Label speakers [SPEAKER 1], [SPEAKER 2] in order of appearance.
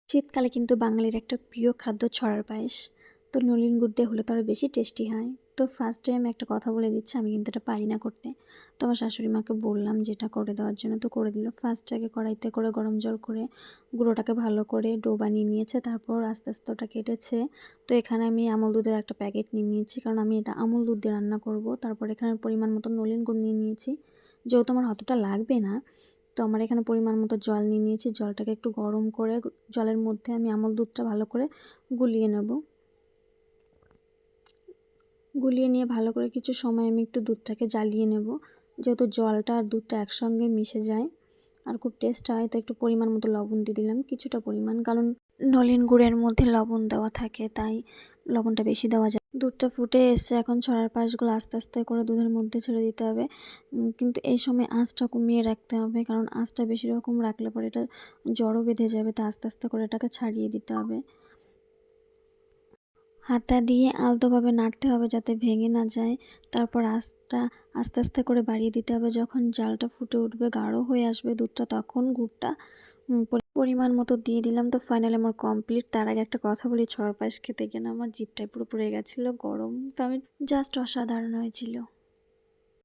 [SPEAKER 1] শীতকালে কিন্তু বাঙালির একটা প্রিয় খাদ্য ছড়ার পায়েস। তো নলেন গুড় দিয়ে হলে তো আরো বেশি টেস্টি হয়। তো ফার্স্ট এ আমি একটা কথা বলে দিচ্ছি, আমি কিন্তু এটা পারি না করতে। তো আমার শাশুড়ি মাকে বললাম যে এটা করে দেওয়ার জন্য, তো করে দিল। ফার্স্ট আগে কড়াইতে করে গরম জল করে গুঁড়োটাকে ভালো করে ডো বানিয়ে নিয়েছে। তারপর আস্তে, আস্তে ওটা কেটেছে। তো এখানে আমি আমুল দুধের একটা প্যাকেট নিয়ে নিয়েছি, কারণ আমি এটা আমুল দুধ দিয়ে রান্না করব। তারপর এখানে পরিমাণ মতো নলেন গুড় নিয়ে নিয়েছি। যেহেতু আমার অতটা লাগবে না, তো আমার এখানে পরিমাণ মতো জল নিয়ে নিয়েছি। জলটাকে একটু গরম করে জলের মধ্যে আমি আমুল দুধটা ভালো করে গুলিয়ে নেব। গুলিয়ে নিয়ে ভালো করে কিছু সময় আমি একটু দুধটাকে জ্বালিয়ে নেব, যেহেতু জলটা আর দুধটা একসঙ্গে মিশে যায় আর খুব টেস্ট হয়। তো একটু পরিমাণ মতো লবণ দিয়ে দিলাম, কিছুটা পরিমাণ, কারণ নলেন গুড়ের মধ্যে লবণ দেওয়া থাকে, তাই লবণটা বেশি দেওয়া যায়। দুধটা ফুটে এসছে, এখন ছড়ার পায়েসগুলো আস্তে আস্তে করে দুধের মধ্যে ছেড়ে দিতে হবে। কিন্তু এই সময় আঁচটা কমিয়ে রাখতে হবে, কারণ আঁচটা বেশি রকম রাখলে পরে এটা জড়ো বেঁধে যাবে। তো আস্তে আস্তে করে এটাকে ছাড়িয়ে দিতে হবে। হাতা দিয়ে আলতোভাবে নাড়তে হবে যাতে ভেঙে না যায়। তারপর আঁচটা আস্তে আস্তে করে বাড়িয়ে দিতে হবে। যখন জালটা ফুটে উঠবে, গাঢ় হয়ে আসবে দুধটা, তখন গুড়টা পরিমাণ মতো দিয়ে দিলাম। তো ফাইনালি আমার কমপ্লিট। তার আগে একটা কথা বলি, ছড়ার পায়েস খেতে গিয়ে না আমার জিভটায় পুরো পুড়ে গেছিলো গরম। তো আমি জাস্ট অসাধারণ হয়েছিল।